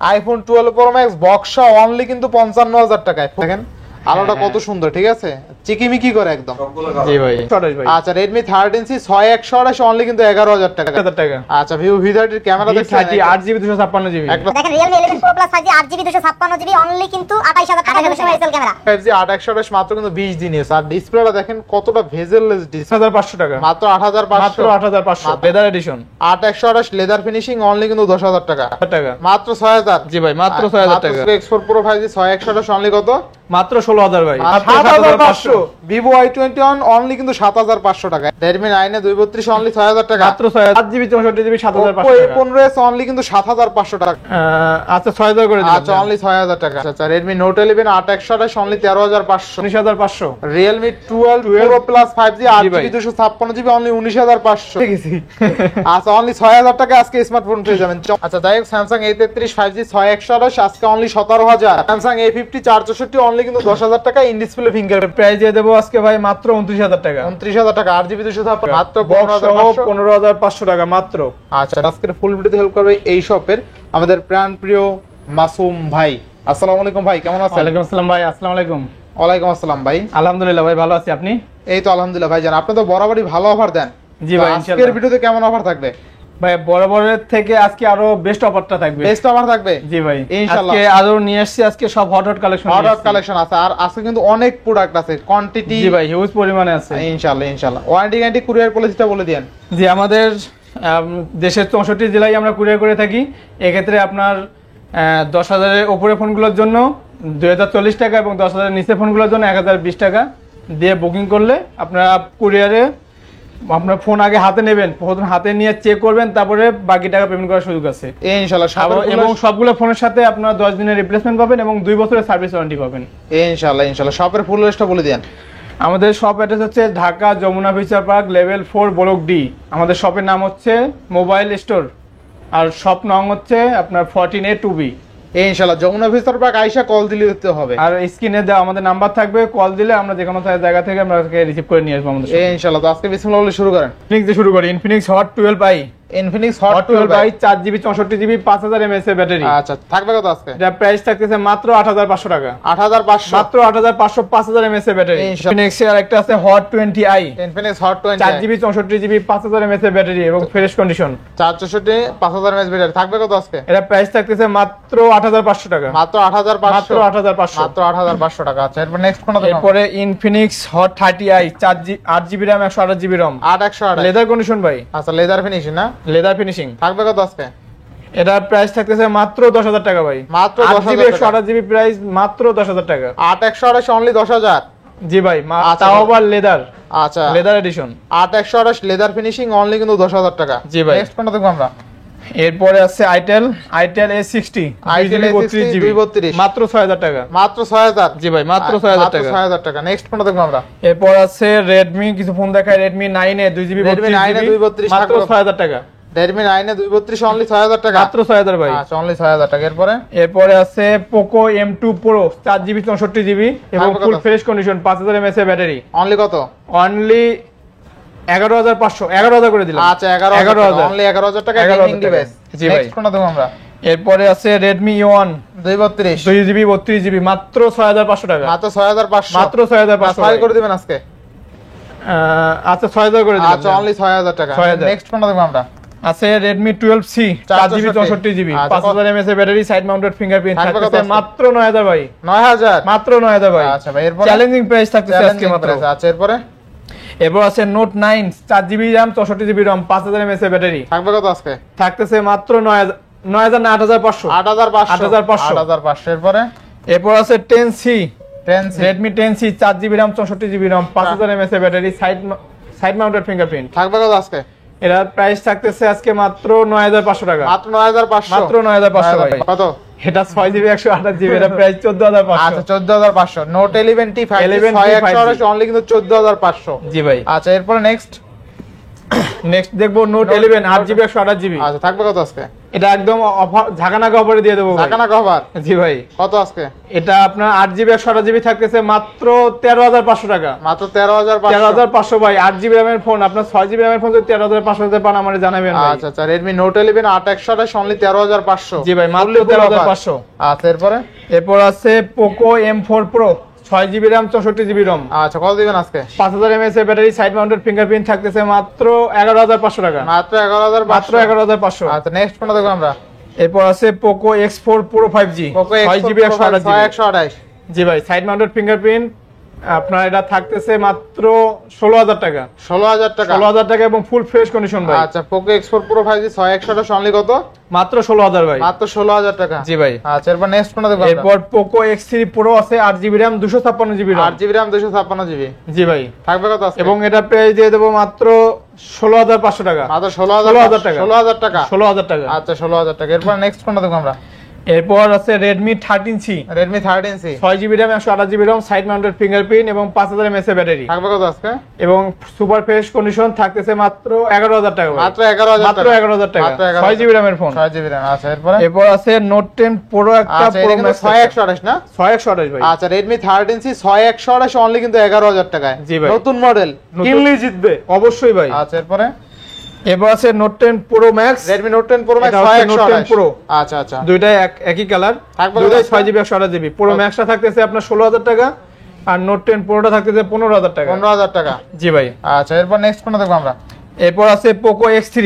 IPhone 12 pro max Buxa only কিন্তু 55000 টাকায়। দেখেন আলোটা কত সুন্দর, ঠিক আছে, চিকিমিকি করে একদম। জি ভাই, ভাই। আচ্ছা Redmi 13C 6128 অনলি কিন্তু 11000 টাকা। আচ্ছা Vivo V30 এর ক্যামেরা দেখছেন 8GB 256GB। দেখেন Realme 11 Pro Plus 5G 8GB 256GB only কিন্তু 28000 টাকা মেগাপিক্সেল ক্যামেরা। 5G 8128 মাত্র কিন্তু 20 দিন ইউজ। আর ডিসপ্লেটা দেখেন কতটা ভেজেললেস ডিসপ্লে। 8500 টাকা মাত্র 8500। মাত্র 8500 leather addition. 8128 leather finishing only কিন্তু 10000 টাকা। মাত্র 6000। জি ভাই, মাত্র 6000 টাকা। X4 Pro 5G 6128 অনলি কত? মাত্র 16000 ভাই। 7500। Vivo Y21 অনলি কিন্তু 7500 টাকা। Redmi 9 এ 232 অনলি 6000 টাকা। মাত্র 8GB 64GB 7500 Oppo টাকা। A15s অনলি কিন্তু 7500 টাকা। আচ্ছা 6000 করে দিলাম। আচ্ছা অনলি 6000 টাকা। আচ্ছা Redmi Note 11 8128 only 13500। 19500। Realme 12 Pro Plus 5G 8GB 256GB only 19500। ঠিক আছে। আচ্ছা অনলি 6000 টাকা আজকে স্মার্টফোন পেয়ে যাবেন। আচ্ছা যাই হোক Samsung A33 5G 6128 আজকে অনলি 17000। Samsung A50 464 অনলি কিন্তু 10000 টাকা। ইন ডিসপ্লে ফিঙ্গারপ্রিন্ট প্রাইস দিয়ে দেব আজকে ভাই মাত্র 29000 টাকা। 29000 টাকা। 8GB 256 মাত্র 15500 টাকা মাত্র। আচ্ছা আজকের ফুল ভিডিওতে হেল্প করবে এই শপের আমাদের প্রাণপ্রিয় মাসুম ভাই। আসসালামু আলাইকুম ভাই, কেমন আছেন? ওয়ালাইকুম আসসালাম ভাই। আসসালামু আলাইকুম। ওয়ালাইকুম আসসালাম ভাই। আলহামদুলিল্লাহ ভাই, ভালো আছি। আপনি? এই তো আলহামদুলিল্লাহ ভাই। জান আপনি তো বরাবরই ভালো অফার দেন। জি ভাই, আজকের ইনশাআল্লাহ। ভিডিওতে কেমন অফার থাকবে? ভাই বরাবরের থেকে আজকে আরো বেস্ট অফারটা থাকবে। বেস্ট অফার থাকবে? জি ভাই, ইনশাআল্লাহ। আজকে আরো নিয়ে আসছি আজকে সব হট কালেকশন। হট কালেকশন আছে আর আজকে কিন্তু অনেক প্রোডাক্ট আছে, কোয়ান্টিটি। জি ভাই, হিউজ পরিমাণে আছে। ইনশাআল্লাহ ইনশাআল্লাহ। ওয়ারেন্টি গ্যারান্টি কুরিয়ার পলিসিটা বলে দেন। জি, আমাদের দেশের 64 জেলায় আমরা কুরিয়ার করে থাকি। এক্ষেত্রে আপনার 10,000 এর উপরে ফোনগুলোর জন্য 2040 টাকা এবং 10,000 এর নিচে ফোনগুলোর জন্য 1020 টাকা দিয়ে বুকিং করলে আপনারা কুরিয়ারে আপনার ফোন আগে হাতে নেবেন, প্রথমে হাতে নিয়ে চেক করবেন, তারপরে বাকি টাকা পেমেন্ট করার সুযোগ আছে ইনশাআল্লাহ। এবং সবগুলো ফোনের সাথে আপনারা 10 দিনের রিপ্লেসমেন্ট পাবেন এবং 2 বছরের সার্ভিস ওয়ারেন্টি পাবেন ইনশাআল্লাহ ইনশাআল্লাহ। শপের ফুল অ্যাড্রেসটা বলে দেন। আমাদের শপ অ্যাড্রেস হচ্ছে Dhaka Jamuna Future Park level 4 block D. আমাদের শপের নাম হচ্ছে মোবাইল স্টোর আর শপ নং হচ্ছে আপনার 14A 2B। ইনশাআল্লাহ যমুনা ফিচার পার্ক আইসা কল দিলে দিতে হবে। আর স্ক্রিনে দেওয়া আমাদের নাম্বার থাকবে, কল দিলে আমরা যে কোনো জায়গা থেকে আমরা রিসিভ করে নিয়ে আসবো আমাদের। ইনশাআল্লাহ। তো আজকে বিসমিল্লাহ বলে শুরু করেন। ইনফিনিক্স দিয়ে শুরু করি। Infinix hot 12i। Infinix hot 12i 4GB 64GB 5000 mAh এর ব্যাটারি। আচ্ছা থাকবে কত আজকে? এটা প্রাইস থাকতেছে মাত্র 8500 টাকা। 8500। মাত্র 8500 5000 mAh এর ব্যাটারি। ইনফিনিক্স এর আরেকটা আছে hot 20i। Infinix hot 20 4GB 64GB 5000 mAh এর ব্যাটারি এবং ফ্রেশ কন্ডিশন। 464 5000 mAh ব্যাটারি থাকবে কত আজকে? এটা প্রাইস থাকতেছে মাত্র 8500 টাকা। মাত্র 8500। মাত্র 8500। মাত্র 8500 টাকা। আচ্ছা এরপর নেক্সট কোনটা দেখব? এরপরে Infinix hot 30i 8GB RAM 128GB ROM 8128 leather condition ভাই। আচ্ছা লেদার ফিনিশিং না? Leather finishing. থাকবে কত আজকে? এটার প্রাইস থাকতেছে মাত্র 10000 টাকা ভাই। মাত্র 8GB 128GB প্রাইস মাত্র 10000 টাকা। 8128 অনলি 10000। জি ভাই, তাও আবার লেদার। আচ্ছা leather addition. 8128 leather finishing only কিন্তু 10000 টাকা। জি ভাই। নেক্সট কোনটা দেখব আমরা? এরপরে আছে আইটেল A60 আইটেল A60 232 মাত্র 6000 টাকা। মাত্র 6000। জি ভাই, মাত্র 6000 টাকা। 6000 টাকা। নেক্সট কোনটা দেখব আমরা? এরপর আছে Redmi, কিছু ফোন দেখায় Redmi 9A 2GB Redmi 9A 232 মাত্র 6000 টাকা। Redmi 9A 232 অনলি 6000 টাকা। মাত্র 6000 ভাই। আচ্ছা অনলি 6000 টাকা। এরপরে আছে Poco M2 Pro 4GB 64GB এবং ফুল ফ্রেশ কন্ডিশন 5000 mAh এর ব্যাটারি। অনলি কত? অনলি 11500 11000 করে দিলাম। আচ্ছা 11000 অনলি 11000 টাকা গেমিং ডিভাইস। জি ভাই। নেক্সট কোনটা দেখব আমরা? এরপরে আছে Redmi E1 232 2GB 32GB মাত্র 6500 টাকা। মাত্র 6500। মাত্র 6500 ফাইল করে দিবেন আজকে। আচ্ছা 6000 করে দিলাম। আচ্ছা অনলি 6000 টাকা। 6000। নেক্সট কোনটা দেখব আমরা? আছে Redmi 12C 4GB 64GB 5000 mAh এর ব্যাটারি সাইড মাউন্টেড ফিঙ্গারপ্রিন্ট থাকতেছে মাত্র 9000 ভাই। 9000 মাত্র 9000 ভাই। আচ্ছা ভাই এরপর চ্যালেঞ্জিং প্রাইস থাকতেছে আজকে মাত্র। আচ্ছা এরপর আছে Note 9 4GB RAM 64GB ROM 5000 mAh এর ব্যাটারি। থাকবে কত আজকে? থাকতেছে মাত্র 9000 না 8500। 8500। এরপর আছে 10C Redmi 10C 4GB RAM 64GB ROM 5000 mAh এর ব্যাটারি সাইড মাউন্টেড ফিঙ্গারপ্রিন্ট। থাকবে কত আজকে? এর প্রাইস থাকতেছে আজকে মাত্র 9500 টাকা। মাত্র 9500। মাত্র 9500 ভাই। কত? এটা 6GB 128GB এর প্রাইস 14500। আচ্ছা 14500। Note 11T 6128 অনলি কিন্তু 14500। জি ভাই। আচ্ছা এরপর নেক্সট দেখবো Note 11 8GB 128GB। আচ্ছা থাকবে কত আজকে? এটা একদম অফার ঝাঁকানাকা অফারে দিয়ে দেবো ভাই। ঢাকানা কভার জি ভাই। কত আজকে? এটা আপনার 8GB 128GB থাকতেছে মাত্র 13,500 টাকা। মাত্র 13,500। 13,500 ভাই। 8GB র্যামের ফোন, আপনার 6GB র্যামের ফোন যদি 13,500 পান আমারে জানাবেন ভাই। আচ্ছা আচ্ছা, Redmi Note 11 8/128 অনলি 13,500। জি ভাই, মাত্র 13,500। আচ্ছা, এরপর আছে Poco M4 Pro 6GB RAM 64GB ROM। আচ্ছা, কত দিবেন আজকে? 5000 mAh এর ব্যাটারি, সাইড মাউন্টেড ফিঙ্গারপ্রিন্ট থাকতেছে মাত্র 11,500 টাকা। মাত্র 11,500। মাত্র 11,500। আচ্ছা, নেক্সট কোনটা দেখো আমরা? এরপর আছে Poco X4 Pro 5G Poco X4 6GB Pro 128। জি ভাই, সাইড মাউন্টেড ফিঙ্গারপ্রিন্ট আপনার এটা থাকতেছে মাত্র 16,000 টাকা। 16,000 টাকা। 16,000 টাকা এবং ফুল ফ্রেশ কন্ডিশন ভাই। আচ্ছা, Poco X4 Pro 5G 6/128 only কত? মাত্র 16,000 ভাই। মাত্র 16,000 টাকা। জি ভাই। আচ্ছা, এরপর নেক্সট কোনটা দেখো আমরা? এরপর Poco X3 Pro আছে 8GB RAM 256GB ROM। 8GB RAM 256GB। জি ভাই। থাকবে কত আজকে? এবং এটা প্রাইস দিয়ে দেবো মাত্র 16,500 টাকা। মাত্র 16,000 টাকা। 16,000 টাকা। 16,000 টাকা। আচ্ছা, 16,000 টাকা। এরপর নেক্সট কোনটা দেখো আমরা? এরপর আছে Redmi 13C Redmi 13C 6GB RAM 128GB ROM, side mounted fingerprint এবং 5000 mAh ব্যাটারি থাকবে কত আজকে? এবং সুপার ফ্রেশ কন্ডিশন থাকতেছে মাত্র 11,000 টাকা ভাই। মাত্র 11,000 মাত্র 11,000 টাকা। মাত্র 11,000 6GB RAM এর ফোন। 6GB RAM। আচ্ছা, এরপরে? এরপর আছে Note 10 Pro একটা আচ্ছা, Pro এটা কিন্তু Max 6/128 না? 628 ভাই। আচ্ছা, Redmi 13C 6/128 অনলি কিন্তু 11,000 টাকায়। জি ভাই। নতুন মডেল, কিনলেই জিতবে। অবশ্যই ভাই। আচ্ছা, এরপরে? এরপর আছে Note 10 Pro Max Redmi Note 10 Pro Max এটা হচ্ছে Note 10 6/128 Pro। আচ্ছা আচ্ছা। দুইটাই একই কালার, থাকবে দুইটাই কত? 6GB 128GB। Pro Max টা থাকতেছে আপনার 16,000 টাকা আর Note 10 Pro টা থাকতেছে 15,000 টাকা। 15,000 টাকা। জি ভাই। আচ্ছা, এরপর নেক্সট কোনটা দেখবো আমরা? এরপর আছে Poco X3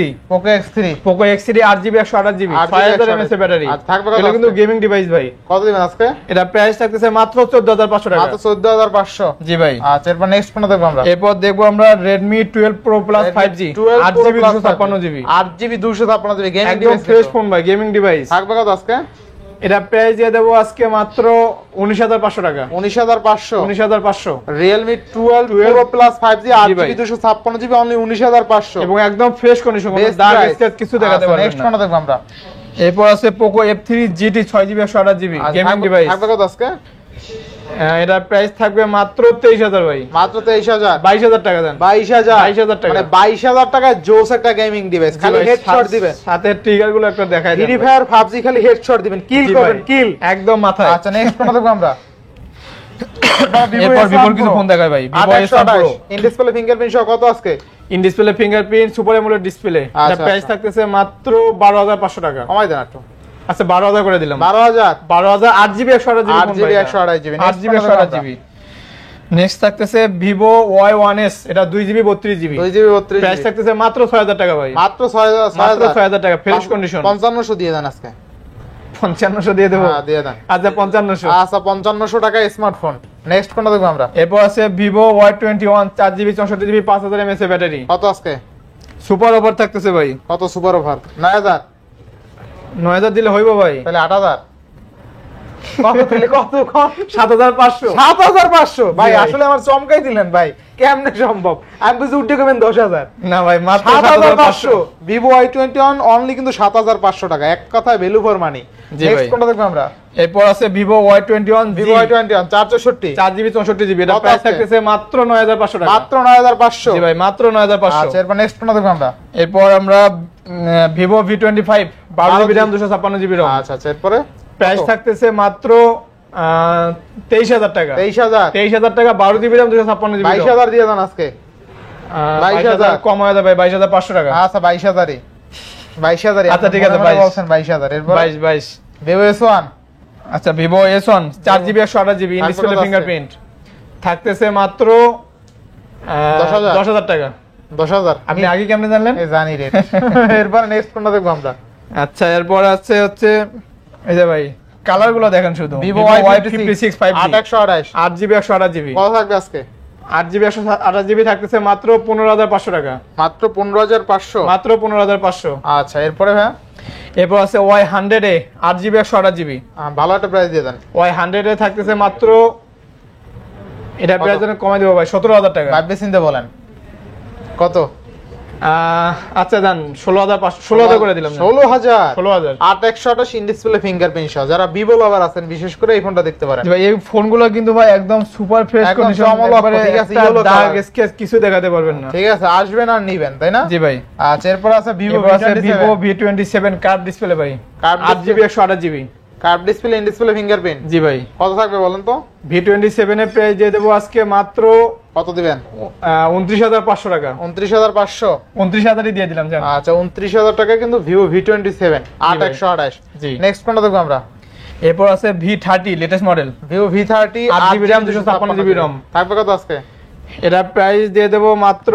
Poco X3 8GB 128GB 6000 mAh battery. আচ্ছা, থাকবে কত এটা কিন্তু আজকে? গেমিং ডিভাইস ভাই। কত দিবেন আজকে? এটা প্রাইস থাকতেছে মাত্র 14,500 টাকা। মাত্র 14,500। জি ভাই। আচ্ছা, এরপর নেক্সট কোনটা দেখবো আমরা? এরপর দেখবো আমরা Redmi 12 Pro Plus 5G 8GB 256GB 8GB 256GB gaming একদম ডিভাইস। ফ্রেশ ফোন ভাই, গেমিং ডিভাইস। থাকবে কত আজকে? এটা প্রাইস দিয়ে দেবো আজকে মাত্র 19,500 টাকা। 19,500। 19,500 Realme 12 Pro Plus 5G জি ভাই। 8GB 256GB only 19,500। এবং একদম ফ্রেশ কন্ডিশন, কোনো Best দাগ price। স্ক্র্যাচ কিছু দেখাতে পারবেন নেক্সট না। কোনটা দেখবো আমরা? এরপর আছে Poco F3 GT 6GB 128GB আচ্ছা, গেমিং থাকবে- ডিভাইস। থাকবে কত আজকে? এটা প্রাইস থাকবে মাত্র 23,000 ভাই। মাত্র 23,000। 22,000 টাকা দেন। 22,000। 22,000 টাকা। মানে 22,000 টাকায় জোস একটা গেমিং ডিভাইস। খালি হেডশট দিবেন। সাথে ট্রিগার গুলো একটা দেখাই দেন ফ্রি ভাই। ফায়ার PUBG খালি হেডশট দিবেন, কিল জি করবেন, ভাই। কিল। একদম মাথায়। আচ্ছা, নেক্সট কোনটা দেখবো আমরা? এরপর ভিভোর কিছু ফোন দেখাই ভাই। Vivo S1 Pro in display fingerprint সহ কত আজকে? In display fingerprint super AMOLED display. এটা আচ্ছা, প্রাইস আচ্ছা। থাকতেছে মাত্র 12,500 টাকা। কমাই দেন একটু। আচ্ছা 12,000 করে দিলাম। 12,000। 12,000 8GB 128GB 8GB 128GB 8GB 128GB। Next থাকতেছে Vivo Y1s, এটা 2GB 32GB 2GB 32GB price থাকতেছে মাত্র 6,000 টাকা ভাই। মাত্র 6,000। মাত্র 6,000 টাকা ফ্রেশ কন্ডিশন। 5500 দিয়ে দেন আজকে। 5500 দিয়ে দেবো। হ্যাঁ, দিয়ে দেন। আচ্ছা 5500। আচ্ছা, 5500 টাকায় স্মার্টফোন। নেক্সট কোনটা দেখবো আমরা? এরপর আছে Vivo Y21 4GB 64GB 5000 mAh battery. কত আজকে? সুপার অফার থাকতেছে ভাই। কত সুপার ওভার? 9,000। 9,000 দিলে হইব ভাই। তাহলে 8,000। কত দিলে? কত? 7,500। 7,500 ভাই, জি ভাই। আসলে আমার চমকাই দিলেন ভাই। কেমনে সম্ভব? আমি বুঝি উঠে কমেন 10,000। না ভাই, মাত্র 7,500। Vivo Y21 অনলি কিন্তু 7,500 টাকা। এক কথায় value for money. G next ভাই। কোনটা দেখবো আমরা? এরপর আছে Vivo Y21 Vivo Y21 464। 4GB 64GB, এটা কত প্রাইস আছে? থাকতেছে মাত্র 9,500 টাকা। মাত্র 9,500। জি ভাই, মাত্র 9,500। আচ্ছা, এরপর নেক্সট কোনটা দেখবো আমরা? এরপর আমরা Vivo V25 12GB RAM 256GB ROM আচ্ছা আচ্ছা, এরপরে প্রাইস থাকতেছে মাত্র 23,000 টাকা। 23,000। 23,000 টাকা 12GB RAM 256GB 22,000 দিয়ে দেন আজকে। 22,000 কম হয়ে যাবে, 22,500 টাকা। আচ্ছা, 22,000ই। 22,000ই। আচ্ছা, ঠিক আছে, মনে মনে বলছেন 22,000। এরপর 22। Vivo S1 আচ্ছা Vivo S1 4GB 128GB in তারপরে ডিসপ্লে কত আছে? ফিঙ্গারপ্রিন্ট থাকতেছে মাত্র 10,000 10,000 টাকা। 10,000। আপনি আগে কেমনে জানলেন? এই জানি রে। এরপর নেক্সট কোনটা দেখবো আমরা? আচ্ছা এরপর হচ্ছে এই যে ভাই কালার গুলো দেখেন শুধু। Vivo Y56 5G 8/128 8GB 128GB কত থাকবে আজকে? 8GB 128GB থাকতেছে মাত্র 15,500 টাকা। মাত্র 15,500। মাত্র 15,500। আচ্ছা, এরপরে ভাই এরপর আছে Y100 8GB 128GB ভালো একটা প্রাইস দিয়ে দেন। Y100 থাকতেছে মাত্র, এটা কত? প্রাইস কমাই দেবো ভাই 17,000 টাকা। ভাববে চিন্তা বলেন কত? আচ্ছা দেন 16,000 করে দিলাম। 16,000 16,000 8/128 ইন ডিসপ্লে ফিঙ্গারপ্রিন্ট সহ। যারা ভিভো লাভার আছেন বিশেষ করে এই ফোনটা দেখতে পারেন। ভাই এই ফোনগুলো কিন্তু ভাই একদম সুপার ফ্রেশ একদম কন্ডিশন, চমৎকার, ঠিক আছে, yellow দাগ color। স্কেচ কিছু দেখাতে পারবেন না। ঠিক আছে, আসবেন আর নিবেন, তাই না? জি ভাই। আচ্ছা, এরপর আছে Vivo Vivo V27 curve display ভাই, Curved 8GB 128GB। Curve display, in display fingerprint. জি ভাই। কত থাকবে বলেন তো? V27 এর প্রাইস দিয়ে দেবো আজকে মাত্র কত দিবেন? 29,500 টাকা। 29,500। 29,000ই দিয়ে দিলাম জান। আচ্ছা, 29,000 টাকা কিন্তু ভিভো V27 8/128। জি। নেক্সট কোনটা দেখবো আমরা? এরপর আছে V30 latest model, Vivo V30 8GB RAM 256GB ROM। থাকবে কত আজকে? এটা প্রাইস দিয়ে দেবো মাত্র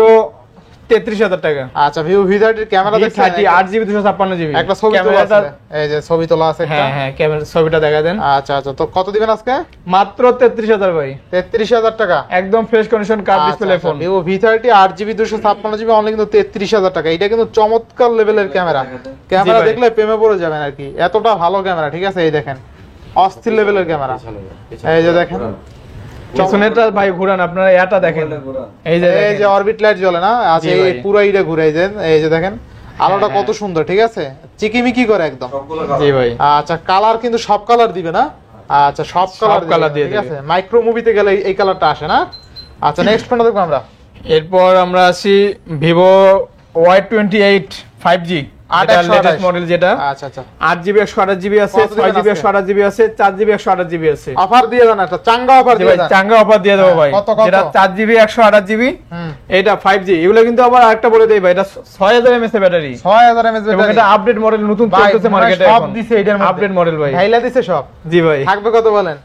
33,000 টাকা। আচ্ছা, ভিভো V30 এর ক্যামেরা দেখছেন? V30 8GB 256GB। একটা ছবি তোলা আছে, এই যে ছবি তোলা আছে একটা। হ্যাঁ হ্যাঁ, ক্যামেরা ছবিটা দেখা দেন। আচ্ছা আচ্ছা, তো কত দিবেন আজকে? মাত্র 33,000 ভাই, 33,000 টাকা। একদম fresh condition curve display phone. Vivo V30 8GB 256GB only কিন্তু 33,000 টাকা। এটা কিন্তু চমৎকার লেভেলের ক্যামেরা। ক্যামেরা ভাই। দেখলে প্রেমে পড়ে যাবেন আর কি, এতটা ভালো ক্যামেরা। ঠিক আছে, এই দেখেন অস্থির লেভেলের ক্যামেরা। এই যে দেখেন পিছনেরটা ভাই ঘুরান, আপনারা এটা দেখেন, এই যে এই যে অরবিট লাইট জ্বলে না? আচ্ছা, জি ভাই। এই পুরো এইটা ঘুরাই দেন, এই যে দেখেন আলোটা কত সুন্দর। ঠিক আছে, চিকিমিকি করে একদম। জি ভাই। আচ্ছা, কালার কিন্তু সব কালার দিবে না? আচ্ছা, সব কালার দিয়ে দিয়ে ঠিক আছে। মাইক্রো মুভিতে গেলে এই কালারটা আসে না? আচ্ছা, নেক্সট কোনটা দেখবো আমরা? এরপর আমরা আসি ভিভো Y28 5G, এটা লেটেস্ট মডেল, যেটা আচ্ছা আচ্ছা, 8GB 128GB আছে, কত দিবেন 6GB আজকে? 128GB আছে, 4GB 128GB আছে। অফার দিয়ে দেন, একটা চাঙ্গা অফার জি দিয়ে ভাই, দেন। চাঙ্গা অফার দিয়ে দেবো ভাই। কত? যেটা 4GB 128GB, হুম, এটা 5G। এগুলো কিন্তু আবার আরেকটা বলে দেই ভাই, এটা 6000 mAh এর ব্যাটারি 6000 mAh এবং এটা আপডেট মডেল, নতুন ভাই, চলতেছে মনে হয় মার্কেটে সব এখন। দিছে এটার মধ্যে। আপডেট মডেল ভাই। ভাইলা দিছে সব। জি ভাই। থাকবে কত বলেন?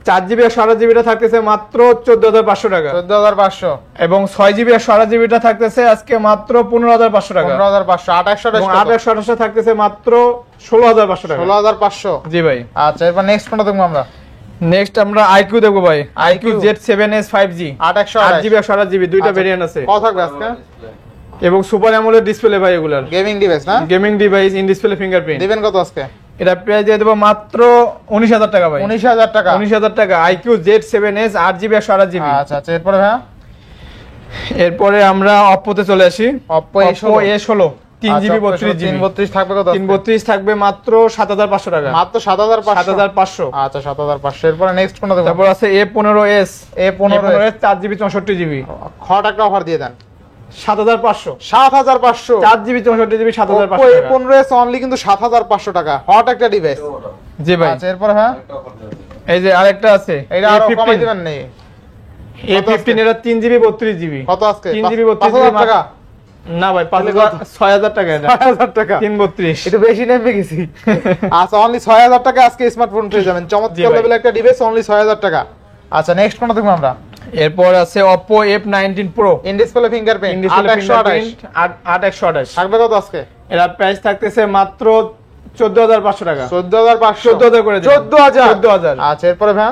4GB 128GB টা থাকতেছে মাত্র 14,500 টাকা 14,500। এবং 6GB 128GB টা থাকতেছে আজকে মাত্র 15,500 টাকা 15,500। 8/128 এবং 8/128 থাকতেছে মাত্র 16,500 টাকা। 16,500। জি ভাই। আচ্ছা, এরপর নেক্সট কোনটা দেখবো আমরা? নেক্সট আমরা IQ দেখবো ভাই, IQ Z7s 5G 8/128। 8GB 128GB দুইটা ভেরিয়েন্ট আছে কত থাকবে আজকে? এবং সুপার অ্যামোলেড ডিসপ্লে ভাই এগুলার। গেমিং ডিভাইস না? Gaming device, in display fingerprint. দিবেন কত আজকে? এটা প্রাইস দিয়ে দেবো মাত্র 19,000 টাকা ভাই। 19,000 টাকা। 19,000 টাকা IQ Z7s 8GB 128GB। আচ্ছা আচ্ছা, এরপরে ভাই এরপরে আমরা Oppo তে চলে আসি। Oppo A16 3GB 32GB। 332 থাকবে কত? 332 থাকবে মাত্র 7,500 টাকা। মাত্র 7,500। 7,500। আচ্ছা, 7,500। এরপরে নেক্সট কোনটা দেখবো? তারপর আছে A15s A15s 4GB 64GB। Hot একটা অফার দিয়ে দেন। 7,500। 7,500। 4GB 64GB Oppo 7,500 টাকা। A15s অনলি কিন্তু 7,500 টাকা। হট একটা ডিভাইস। জি ভাই। আচ্ছা, এরপরে হ্যাঁ, এই যে আরেকটা আছে এটা আরো কমাই দিবেন নেই? A15 এটা 3GB 32GB। কত আজকে? 3GB 5,000 32GB টাকা। না ভাই, 6,000 টাকা এটা। 6,000 টাকা। 332। একটু বেশি নেমে গেছি। আচ্ছা, অনলি 6,000 টাকা আজকে স্মার্টফোন পেয়ে যাবেন। জি চমৎকার ভাই। লেভেলের একটা ডিভাইস, অনলি 6,000 টাকা। আচ্ছা, নেক্সট কোনটা দেখবো আমরা? এরপর আছে Oppo F19 Pro in display fingerprint display 8/128 8/128। থাকবে কত আজকে? এর প্রাইস থাকতেছে মাত্র 14,500 টাকা। 14,500। 14,000 করে দিন। 14,000। 14,000। আচ্ছা, এরপরে ভাই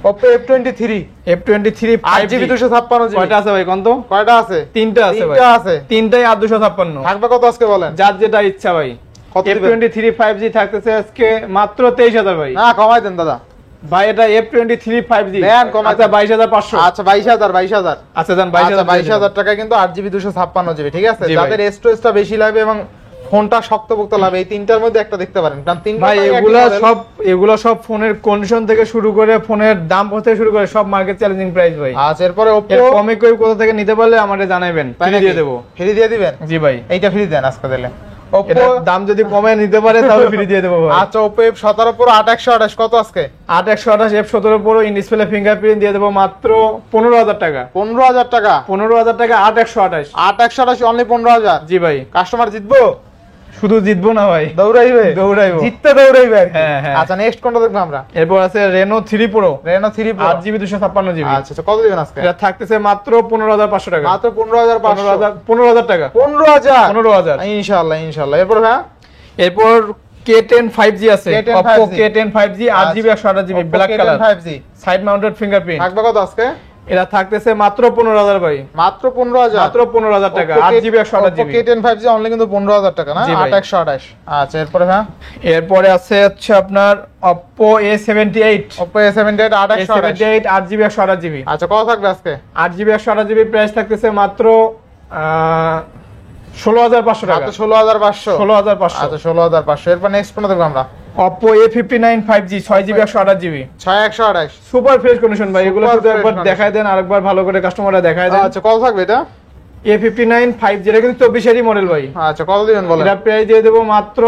Oppo F23 F23 8GB 256GB কয়টা আছে ভাই কোন তো? কয়টা আছে? তিনটা আছে ভাই। তিনটা আছে। তিনটাই 856। থাকবে কত আজকে বলেন? যার যেটা ইচ্ছা ভাই। কত দিবেন? F23 5G থাকতেছে আজকে মাত্র 23,000 ভাই। না, কমাই দেন দাদা। ভাই এটা F23 5G দেন, কমাই আচ্ছা দেন। 22,500। আচ্ছা, 22,000। আচ্ছা দেন আচ্ছা, 22,000। 22,000 টাকা কিন্তু 8GB 256GB। ঠিক আছে, জি ভাই। যাদের স্টোরেজটা বেশি লাগবে এবং ফোনটা শক্তপোক্ত লাগবে, এই তিনটার মধ্যে একটা দেখতে পারেন। কারণ তিনটা ভাই এগুলা সব ফোনের কন্ডিশন থেকে শুরু করে ফোনের দাম থেকে শুরু করে সব মার্কেট চ্যালেঞ্জিং প্রাইস ভাই। আচ্ছা, এরপরে Oppo এর কমে কই কোথা থেকে নিতে পারলে আমারে জানাবেন, ফ্রি দিয়ে দেব। ফ্রি দিয়ে দিবেন? জি ভাই। এইটা ফ্রি দেন আজকে দিলে। এটা Oppo দাম যদি কমে নিতে পারে তাহলে ফ্রি দিয়ে দেব ভাই। আচ্ছা, Oppo F17 Pro 8/128 কত আজকে? 8/128 F17 Pro in display fingerprint দিয়ে দেব মাত্র 15,000 টাকা। 15,000 টাকা। 15,000 টাকা 8/128। 8/128 অনলি 15,000। জি ভাই। কাস্টমার জিতবো? শুধু জিতবো না ভাই, দৌড়াইবে? দৌড়াইবো। জিততে দৌড়াইবে আর কি। হ্যাঁ, হ্যাঁ। আচ্ছা, নেক্সট কোনটা দেখবো আমরা? এরপর আছে Reno 3 Pro Reno 3 Pro 8GB 256GB। আচ্ছা আচ্ছা, কত দিবেন আজকে? এটা থাকতেছে মাত্র 15,500 টাকা। মাত্র 15,500। 15,000 টাকা। 15,000। 15,000। ইনশাআল্লাহ। এরপর হ্যাঁ, এরপর K10 5G আছে, K10 Oppo 5G K10 5G 8GB 128GB Oppo black K10 colour 5G side mounted fingerprint. থাকবে কত আজকে? এটা থাকতেছে মাত্র 15,000 ভাই। মাত্র 15,000। মাত্র 15,000 টাকা, Oppo 8GB 128GB। Oppo K10 5G only কিন্তু 15,000 টাকা না? জি ভাই। 8/128। আচ্ছা, এরপরে হ্যাঁ, এরপরে আছে হচ্ছে আপনার Oppo A78 Oppo A78 8/128। A78 8GB 128GB। আচ্ছা, কত থাকবে আজকে? 8GB 128GB প্রাইস থাকতেছে মাত্র 16,500 টাকা। মাত্র 16,500। 16,500। আচ্ছা 16,500। এরপর নেক্সট কোনটা দেখবো আমরা? Oppo A59 5G 6GB 128GB 6128। Super fresh condition ভাই, এগুলো Super শুধু একবার fresh condition। দেখায় দেন, আরেকবার ভালো করে কাস্টমাররা দেখায় দেন। আচ্ছা কত থাকবে এটা? A59 5G এটা কিন্তু 24 মডেল ভাই। আচ্ছা কত দিবেন বলেন? এটা প্রাইস দিয়ে দেবো মাত্র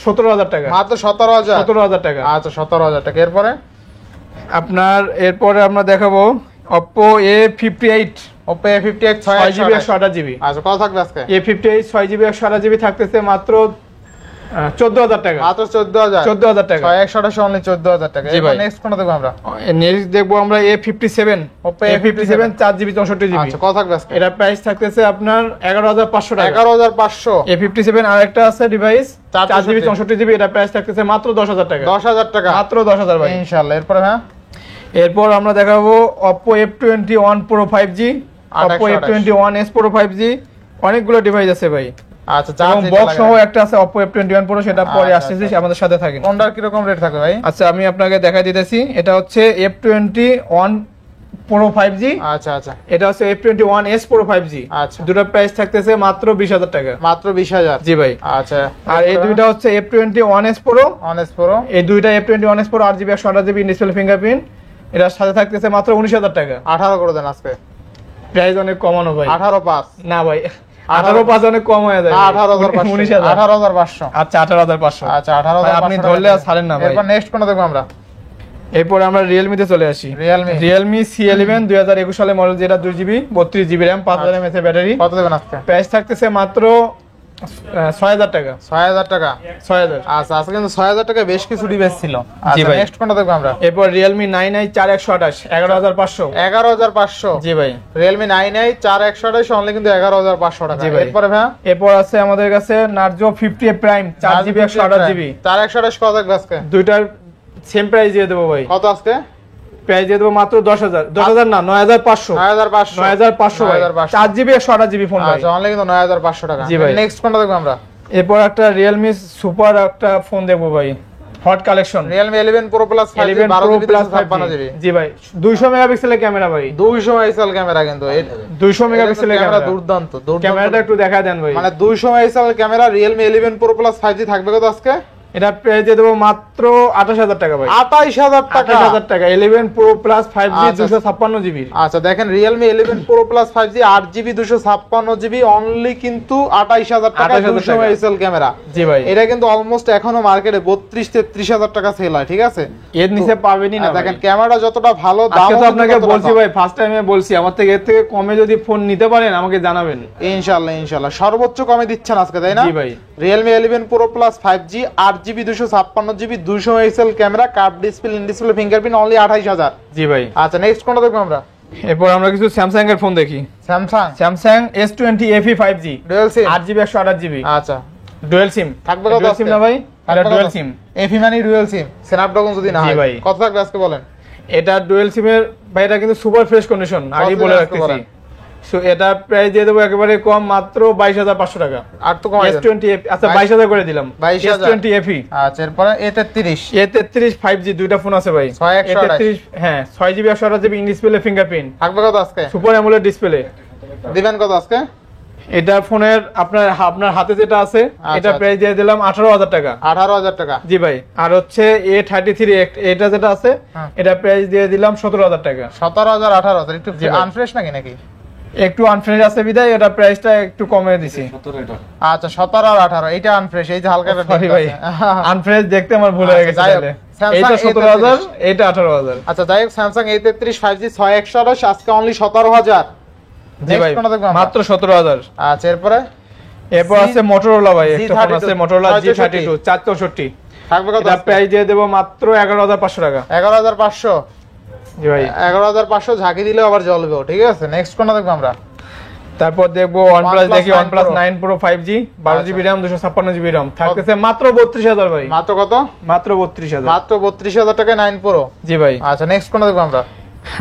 17,000 টাকা। মাত্র 17,000। 17,000 টাকা। আচ্ছা 17,000 টাকা। এরপরে এরপরে আমরা দেখাবো Oppo A58 Oppo A58 6GB 628। 128GB। আচ্ছা কত থাকবে আজকে? A58 6GB 128GB থাকতেছে মাত্র 14,000 টাকা। মাত্র 14,000। 14,000 টাকা। 6128 অনলি 14,000 টাকা। জি এরপর ভাই। নেক্সট কোনটা দেখবো আমরা? নেক্সট দেখবো আমরা A57 Oppo A57 4GB 64GB। আচ্ছা কত থাকবে আজকে? এটা প্রাইস থাকতেছে আপনার 11,500 টাকা। 11,500। A57 আরেকটা আছে ডিভাইস 4GB 4GB 64GB, এটা প্রাইস থাকতেছে মাত্র 10,000 টাকা। 10,000 টাকা। মাত্র 10,000 ভাই। ইনশাআল্লাহ। এরপরে হ্যাঁ এরপর আমরা দেখাবো Oppo F21 Pro 5G, Oppo 2828। F21s Pro 5G, অনেকগুলো ডিভাইস আছে ভাই। আচ্ছা এবং চার্জ বক্স সহ একটা আছে Oppo F21 Pro, সেটা পরে আচ্ছা, আসতেছি, আচ্ছা। আমাদের সাথে থাকেন। কোনটার কি রকম রেট থাকবে ভাই? আচ্ছা আমি আপনাকে দেখাই দিতেছি, এটা হচ্ছে F21 Pro 5G, আচ্ছা আচ্ছা এটা হচ্ছে F21s Pro 5G। আচ্ছা। দুটো প্রাইস থাকতেছে মাত্র 20,000 টাকা। মাত্র 20,000। জি ভাই। আচ্ছা আর এই দুইটা হচ্ছে F21s Pro, অনেস প্রো। এই দুইটা F21s Pro 8GB 128GB display fingerprint, এটার সাথে থাকতেছে মাত্র 19,000 টাকা। 18 করে দেন আজকে। প্রাইস অনেক কমানো ভাই। 18,500। না ভাই 18,500 অনেক কম হয়ে যায়। 18,500। 19,000। 18,500। আচ্ছা 18,500। আচ্ছা 18,500 ভাই, আপনি ধরলে আর ছাড়েন না ভাই। এরপর নেক্সট কোনটা দেখবো আমরা? এরপর আমরা Realme তে চলে আসি। Realme C11 2021 সালের মডেল, যেটা 2GB 32GB RAM 5000 mAh battery. কত দেবেন আজকে? প্রাইস থাকতেছে মাত্র 6,000 টাকা। 6,000 টাকা। 6,000। আচ্ছা আজকে কিন্তু 6,000 টাকা বেশ কিছু ডিভাইস ছিল। আচ্ছা ভাই। নেক্সট কোনটা দেখবো আমরা? এরপর Realme 9i 4128 11,500। 11,500। জি ভাই। Realme 9i 4128 অনলি কিন্তু 11,500 টাকা। জি ভাই। এরপরে ভাই এরপর আছে আমাদের কাছে Narzo 50 Prime 4GB 128GB। 4128 কত থাকবে আজকে? দুইটার সেম প্রাইস দিয়ে দেবো ভাই। কত আজকে? প্রাইস দিয়ে দেবো মাত্র 10,000 না 9,500। 9,500। 9,500 ভাই। 9,500। 4GB 128GB ফোন ভাই। আচ্ছা অনলি কিন্তু 9,500 টাকা। জি ভাই। নেক্সট কোনটা দেখবো আমরা? এরপর একটা Realme সুপার একটা ফোন দেখবো ভাই, hot collection Realme 11 Pro Plus 5G 11 Pro 12GB Plus 56GB। জি ভাই 200 মেগাপিক্সেলের ক্যামেরা ভাই। 200 মেগাপিক্সেল ক্যামেরা কিন্তু 200 মেগাপিক্সেলের ক্যামেরা ক্যামেরা দুর্দান্ত ক্যামেরাটা একটু দেখায় দেন ভাই। মানে 200 megapixel camera Realme 11 Pro Plus 5G থাকবে কত আজকে? এটা প্রাইস দিয়ে দেবো মাত্র 28,000 টাকা ভাই। 28,000 টাকা। 28,000 টাকা 11 Pro Plus 5G আচ্ছা। 256GB। আচ্ছা দেখেন Realme 11 Pro Plus 5G 8GB 256GB only কিন্তু 28,000 টাকা 28,000 200 টাকা। Megapixel camera. জি ভাই। এটা কিন্তু অলমোস্ট এখনো মার্কেটে 32-33,000 টাকা সেল হয়, ঠিক আছে? এর নিচে পাবেনই না আর দেখেন ভাই। ক্যামেরা যতটা ভালো দাম আজকে তো আপনাকে বলছি ভাই, ফার্স্ট টাইমে বলছি, আমার থেকে এর থেকে কমে যদি ফোন নিতে পারেন আমাকে জানাবেন। ইনশাআল্লাহ ইনশাআল্লাহ সর্বোচ্চ কমে দিচ্ছেন আজকে, তাই না? জি ভাই। Realme 11 Pro Plus 5G 8GB 256GB 200 megapixel camera curve display in display fingerprint only 28,000। জি ভাই। আচ্ছা নেক্সট কোনটা দেখবো আমরা? এরপর আমরা কিছু স্যামসাং এর ফোন দেখি। Samsung S20 FE 5G dual SIM. 8GB 128GB আচ্ছা ডুয়াল সিম। থাকবে কত ডুয়াল সিম না ভাই, এটা ডুয়াল সিম। এফি মানে ডুয়াল সিম স্ন্যাপড্রাগন যদি না জি হয় ভাই। কত থাকবে আজকে বলেন? এটা ডুয়াল সিমের ভাই, এটা কিন্তু সুপার ফ্রেশ কন্ডিশন, আগেই বলে আজকে রাখতেছি। বলেন? সো এটা প্রাইস দিয়ে দেবো একেবারে কম, মাত্র 22,500 টাকা। আর তো কমাই দেন। S20 FE আচ্ছা 22,000 করে দিলাম। 22,000 S20 FE আচ্ছা এরপরে A33 A33 5G দুইটা ফোন আছে ভাই। 6128 হ্যাঁ 6GB 128GB in display fingerprint, থাকবে কত আজকে? Super AMOLED display. দিবেন কত আজকে? এটা ফোনের আপনার হাতে যেটা আছে এটা আচ্ছা। প্রাইস দিয়ে দিলাম 18,000 টাকা। 18,000 টাকা। জি ভাই। আর হচ্ছে A33 এটা যেটা আছে হ্যাঁ। এটা প্রাইস দিয়ে দিলাম 17,000 টাকা। 17,000 18,000 একটু জি ভাই। আনফ্রেশ নাকি? একটু আনফ্রেশ আছে বিদায় এটা প্রাইসটা একটু কমে দিছি। আচ্ছা 17 আর 18 এইটা আনফ্রেশ, এই যে হালকা একটা সরি dent ভাই, আছে। আনফ্রেশ দেখতে আমার ভুল হয়ে গেছে। যাই হোক, তাহলে Samsung এইটা 17,000 A33 এইটা 18,000। আচ্ছা যাই হোক Samsung A33 5G 6128 আজকে অনলি 17,000। জি ভাই মাত্র 17,000। আচ্ছা এরপরে এরপর আছে Motorola ভাই, একটা ফোন আছে G32 Motorola G32 464। থাকবে কত? এটা প্রাইস দিয়ে দেব মাত্র 11,500 টাকা। 11,500। জি ভাই। 11,500 ঝাঁকি দিলেও আবার জ্বলবে, ঠিক আছে? নেক্সট কোনটা দেখবো আমরা? তারপর দেখবো OnePlus দেখি, OnePlus OnePlus 9 9 Pro 5G 12GB RAM 256GB RAM থাকতেছে মাত্র 32,000 ভাই। মাত্র কত? মাত্র 32,000। মাত্র 32,000 টাকায় 9 Pro। জি ভাই। আচ্ছা নেক্সট কোনটা দেখবো আমরা?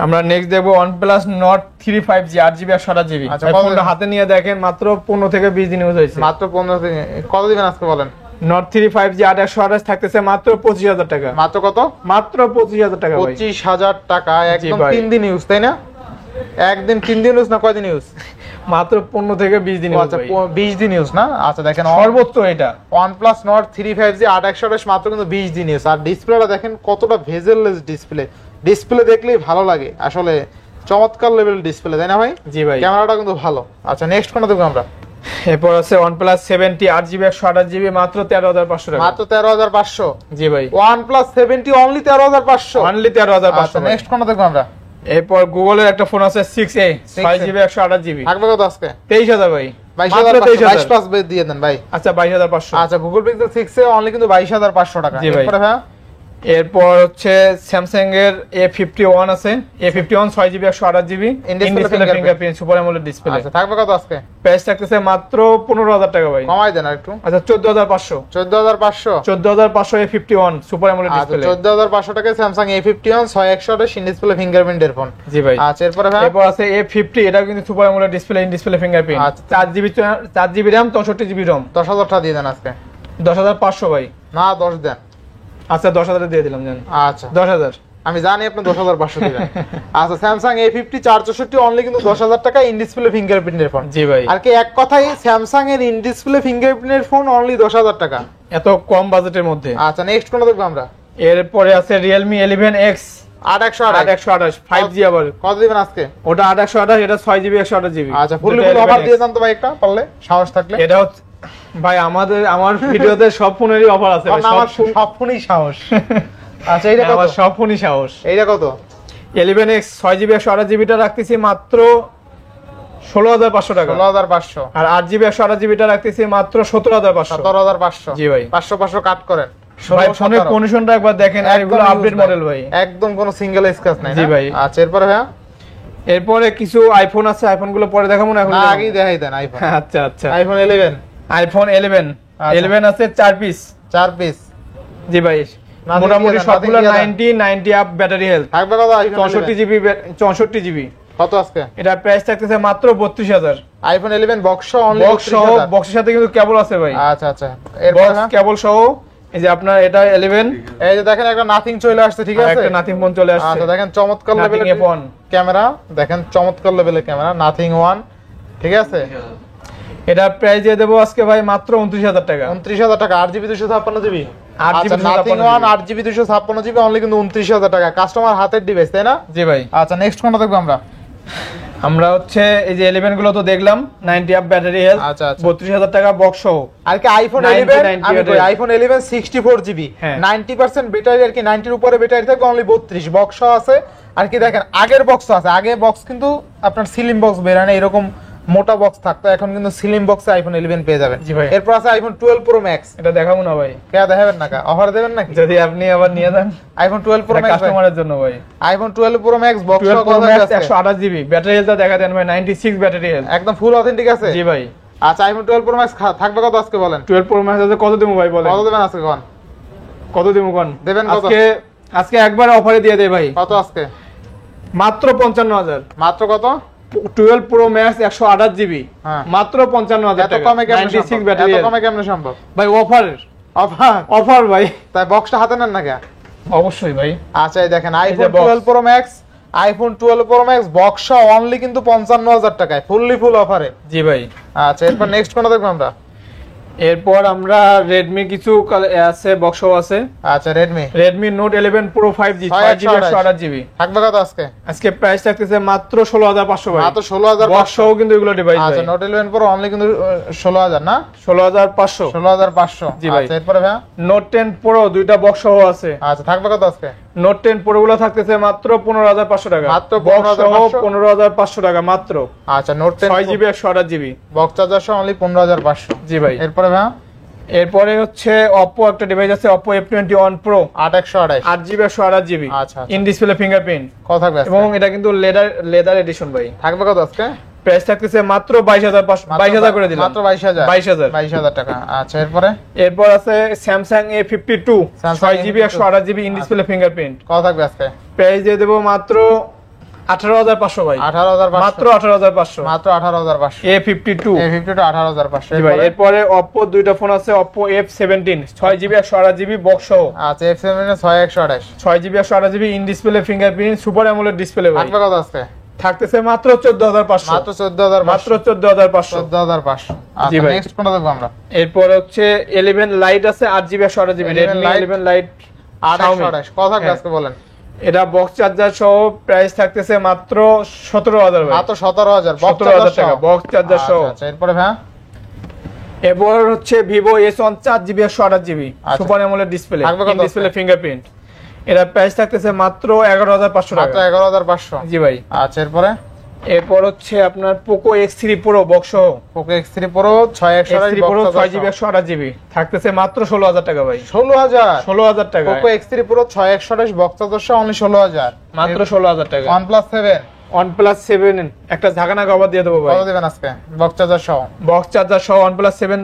আমরা নেক্সট দেখবো OnePlus Nord 3 5G 8GB 128GB। আচ্ছা, ভাই কত ফোনটা দিন? হাতে নিয়ে দেখেন মাত্র 15 থেকে 20 দিন ইউজ হয়েছে। মাত্র 15 দিন। কত দিবেন আজকে বলেন? Nord 3 5G 8/128 থাকতেছে মাত্র 25,000 টাকা। মাত্র কত? মাত্র 25,000 টাকা ভাই। 25,000 টাকা একদম ভাই। 3 দিন ইউজ, তাই না? একদিন 3 দিন ইউজ না কয়দিন ইউজ? মাত্র 15 থেকে 20 দিন আচ্ছা 20 দিন ইউজ না? আচ্ছা দেখেন সর্বোচ্চ এটা OnePlus Nord 3 5G 8128 মাত্র কিন্তু 20 দিন ইউজ। আর ডিসপ্লেটা দেখেন কতটা ভেজেললেস ডিসপ্লে, ডিসপ্লে দেখলেই ভালো লাগে আসলে, চমৎকার লেভেল ডিসপ্লে, তাই না ভাই? জি ভাই। ক্যামেরাটা কিন্তু ভালো। আচ্ছা নেক্সট কোনটা দেখব আমরা? এরপর আছে OnePlus 70 8GB 128GB মাত্র 13500 টাকা। মাত্র 13500? জি ভাই। OnePlus 70 only 13500? অনলি 13500। আচ্ছা নেক্সট কোনটা দেখব আমরা? এরপর গুগলের একটা ফোন আছে 6A 6GB 128GB থাকবে কত আজকে? 23000 ভাই। 22,500 প্লাস দিয়ে দেন ভাই। আচ্ছা 22500। আচ্ছা গুগল পিক্সেল 6a অনলি কিন্তু 22,500 টাকা। জি ভাই। এরপরে ভাই এরপর হচ্ছে স্যামসাং এর A51 আছে, A51 6GB 128GB in-display fingerprint super AMOLED display. আচ্ছা থাকবে কত আজকে? প্রাইস থাকতেছে মাত্র 15000 টাকা ভাই। কমাই দেন আর একটু। আচ্ছা 14500। 14500? 14500 A51 সুপার অ্যামোলেড আচ্ছা ডিসপ্লে। 14500 টাকায় স্যামসাং A51 6128 ইনডিসপ্লে ফিঙ্গারপ্রিন্টের ফোন। জি ভাই। আচ্ছা এরপরে ভাই এরপর আছে A50, এটাও কিন্তু super AMOLED display in-display fingerprint. আচ্ছা 4GB RAM 64GB ROM। 10000 টাকা দিয়ে দেন আজকে। 10500 ভাই। না 10 দেন। আচ্ছা 10000 দিয়ে দিলাম জান। আচ্ছা 10000। আমি জানি আপনি 10500 দিবেন। আচ্ছা স্যামসাং A50 464 অনলি কিন্তু 10000 টাকা ইনডিসপ্লে ফিঙ্গারপ্রিন্টের ফোন। জি ভাই। আর কি এক কথাই স্যামসাং এর ইনডিসপ্লে ফিঙ্গারপ্রিন্টের ফোন অনলি 10000 টাকা, এত কম বাজেটের মধ্যে। আচ্ছা নেক্সট কোনটা দেখব আমরা? এরপরে আছে Realme 11X 8128 5G আবার। কত দিবেন আজকে? ওটা 8128, এটা 6GB 128GB। আচ্ছা ফুল অফার দিয়ে দেন তো ভাই একটা পারলে, সাহস থাকলে। এটা হচ্ছে ভাই আমার ভিডিওতে সব ফোনেরই অফার আছে ভাই, আমার সব ফোনই সাহস। আচ্ছা এইটা কত? আমার সব ফোনই সাহস। এইটা কত? 11X 6GB 128GB টা রাখতেছি মাত্র 16500 টাকা। 16500। আর 8GB 128GB টা রাখতেছি মাত্র 17500। 17500। জি ভাই। 500 কাট করেন। ভাই ফোনের কন্ডিশনটা একবার দেখেন, আর এগুলো আপডেট মডেল ভাই, একদম কোনো সিঙ্গেল স্ক্র্যাচ নাই। জি ভাই। আচ্ছা এরপরে ভাই এরপরে কিছু আইফোন আছে, আইফোনগুলো পরে দেখাবো না এখন? না আগেই দেখাই দেন আইফোন। আচ্ছা আচ্ছা। আইফোন 11 আইফোন 11 আছে 4 পিস। 4 পিস? জি ভাই। মোটামুটি সবগুলো 90 আপ ব্যাটারি হেলথ। থাকবে কত আইফোন? 64GB। কত আজকে? এটা প্রাইস থাকতেছে মাত্র 32000। আইফোন 11 বক্স সহ অনলি বক্স সহ, 32000। বক্সের সাথে কিন্তু কেবল আছে ভাই। আচ্ছা আচ্ছা এরপর বক্স কেবল সহ। এই যে আপনার এটা 11, এই যে দেখেন একটা নাথিং চলে আসছে, ঠিক আছে? একটা নাথিং ফোন চলে আসছে। আচ্ছা দেখেন চমৎকার Nothing লেভেলের F1 ক্যামেরা, দেখেন চমৎকার লেভেলের ক্যামেরা নাথিং 1, ঠিক আছে? এটা প্রাইস দিয়ে দেবো আজকে ভাই মাত্র 29000 টাকা। 29000 টাকা 8GB 256GB। 8GB আচ্ছা নাথিং 1 8GB 256GB অনলি কিন্তু 29000 টাকা, কাস্টমার হাতের ডিভাইস, তাই না? জি ভাই। আচ্ছা নেক্সট কোনটা দেখব আমরা? আমরা হচ্ছে এই যে 11 গুলো তো দেখলাম 90 আপ ব্যাটারি হেলথ। আচ্ছা, আচ্ছা। 32000 টাকা বক্স সহ। আর কি আইফোন 90, 11 আমি 90 কই আইফোন 11 64GB, হ্যাঁ। 90% ব্যাটারি, আর কি 90 এর উপরে ব্যাটারি থাকবে অনলি 32 বক্স আছে। আর কি দেখেন আগের বক্স আছে, আগে বক্স কিন্তু আপনার সিলিম বক্স বের হয় না, এরকম মোটা বক্স থাকতো, এখন কিন্তু স্লিম বক্সে আইফোন 11 পেয়ে যাবেন। জি ভাই। এরপর আছে আইফোন 12 প্রো ম্যাক্স। এটা দেখাবো না ভাই? কে দেখাবেন না, অফার দেবেন নাকি? যদি আপনি আবার নিয়ে যান আইফোন 12 প্রো ম্যাক্স কাস্টমারের জন্য ভাই। আইফোন 12 প্রো ম্যাক্স বক্স 12 সহ প্রো কত ম্যাক্স আছে? 128GB ব্যাটারি হেলথ দেখা দেন ভাই, 96 ব্যাটারি হেলথ, একদম ফুল অথেন্টিক আছে। জি ভাই। আচ্ছা আইফোন 12 প্রো ম্যাক্স থাকবে কত আজকে বলেন? 12 প্রো ম্যাক্স আছে কত দেবো ভাই বলেন? কত দেবেন আজকে কোন? কত দেবো কোন? দেবেন কত? আজকে একবার অফারে দিয়ে দেই ভাই। কত আজকে? মাত্র 55000। মাত্র কত? 12 প্রো ম্যাক্স 128GB হ্যাঁ। মাত্র 55000 এত টাকা। কমে কেমনে 96 সম্ভব? ব্যাটারি এত কমে কেমনে সম্ভব? ভাই অফারের অফার অফার ভাই। তাই বক্সটা হাতে নেন না কে? অবশ্যই ভাই। আচ্ছা এই দেখেন এই যে iPhone box। 12 pro max, iPhone 12 pro max box only কিন্তু 55000 টাকায়, ফুল অফারে। জি ভাই। আচ্ছা এরপর নেক্সট কোনটা দেখব আমরা? এরপর আমরা রেডমি কিছু আছে বক্স আছে। আচ্ছা Redmi Redmi note 11 pro 5G 6GB 128GB থাকবে কত আজকে? আজকে প্রাইস থাকতেছে মাত্র 16500 ভাই। মাত্র 16500 বক্স সহ কিন্তু এগুলো ডিভাইস ভাই। আচ্ছা নোট 11 প্রো অনলি কিন্তু 16000 না? 16500। 16500 জি ভাই। আচ্ছা এরপরে ভাই নোট 10 প্রো দুইটা বক্স সহ আছে। আচ্ছা থাকবে কত আজকে? নোট 10 প্রো গুলো থাকতেছে মাত্র 15500 টাকা। মাত্র বক্স সহ 15500 15500 টাকা মাত্র। আচ্ছা note 10 6GB 128GB box charger সহ অনলি 15500। জি ভাই। এরপরে ভাই এরপরে হচ্ছে Oppo একটা ডিভাইস আছে Oppo F21 Pro 8128 8GB 128GB আচ্ছা, আচ্ছা। ইন ডিসপ্লে ফিঙ্গারপ্রিন্ট কত থাকবে আজকে? এবং এটা কিন্তু লেদার এডিশন ভাই। থাকবে কত আজকে? প্রাইস থাকতেছে মাত্র 22000 করে দিলাম। মাত্র 22000 22000 টাকা। আচ্ছা এরপরে এরপর আছে Samsung A52 Samsung 6GB 128GB in display fingerprint. কত থাকবে আজকে? প্রাইস দিয়ে দেব মাত্র 18500 ভাই। 18500 মাত্র 18500। মাত্র 18500 A52 A52 18500 জি ভাই। এরপরে Oppo দুইটা ফোন আছে Oppo F17 6GB 128GB box সহ। আচ্ছা F7 এর 6128 6GB 128GB in display fingerprint super AMOLED display ভাই। থাকবে কত আজকে? থাকতেছে মাত্র 14500, মাত্র 14500, মাত্র 14500। 14500। জি আচ্ছা ভাই। নেক্সট কোনটা দেখবো আমরা? এরপর হচ্ছে 11 লাইট আছে 8GB 128GB, 11 Redmi Lite 11 light 828 কত থাকবে হ্যাঁ। আজকে বলেন? এটা বক্স চার্জার সহ প্রাইস থাকতেছে মাত্র 17000 ভাই, মাত্র 17000 বক্স 17000 টাকা বক্স চার্জার সহ। আচ্ছা এরপরে ভাই এরপর হচ্ছে Vivo S1 4GB 128GB আচ্ছা। সুপার অ্যামোলেড ডিসপ্লে, থাকবে কত ডিসপ্লে আজকে? ফিঙ্গারপ্রিন্ট। এটা প্রাইস থাকতেছে মাত্র 11500 মাত্র টাকা। 11500। জি ভাই। আচ্ছা এরপরে এরপর হচ্ছে আপনার Poco X3 Pro বক্স সহ, Poco X3 Pro 6128 X3 Pro 6GB 128GB থাকতেছে মাত্র 16000 টাকা ভাই, 16000। 16000 টাকা, Poco X3 Pro 6128 box charger only 16000 মাত্র 16000 টাকা। OnePlus 7 OnePlus 7 একটা ঝাঁকানা কভার দিয়ে দেবো ভাই, কত দিবেন আজকে বক্স চার্জার সহ? বক্স চার্জার সহ OnePlus 7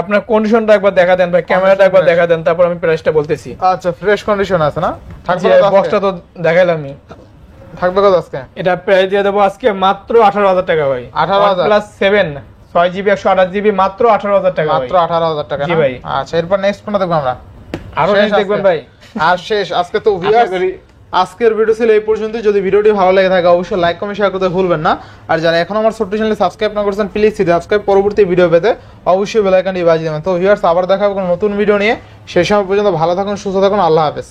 আপনার কন্ডিশনটা একবার দেখা দেন ভাই, ক্যামেরাটা একবার দেখা দেন, তারপর আমি প্রাইসটা বলতেছি। আচ্ছা ফ্রেশ কন্ডিশন আছে না? থাকবে যে কত আজকে? বক্সটা তো দেখাইলামই। থাকবে কত আজকে? এটা প্রাইস দিয়ে দেবো আজকে মাত্র 18000 টাকা ভাই। 18,000 OnePlus 7 6GB 128GB মাত্র 18000 টাকা ভাই। মাত্র 18000 টাকা জি না? ভাই। আচ্ছা এরপর নেক্সট কোনটা দেখবো আমরা? আরো শেষ নেক্সট দেখবেন আজকে? ভাই। আর শেষ আজকে তো আশা ভিউয়ার্স করি আজকের ভিডিও ছিল এই পর্যন্ত। যদি ভিডিওটি ভালো লেগে থাকে অবশ্যই লাইক কমেন্ট শেয়ার করতে ভুলবেন না। আর যারা এখন আমার ছোট্ট চ্যানেলে সাবস্ক্রাইব না করেছেন প্লিজ সাবস্ক্রাইব, পরবর্তী ভিডিও পেতে অবশ্যই বেল আইকনটি বাজিয়ে দেবেন। তো ভিউয়ার্স আবার দেখা হবে কোনো নতুন ভিডিও নিয়ে। সেই সময় পর্যন্ত ভালো থাকুন, সুস্থ থাকুন, আল্লাহ হাফেজ।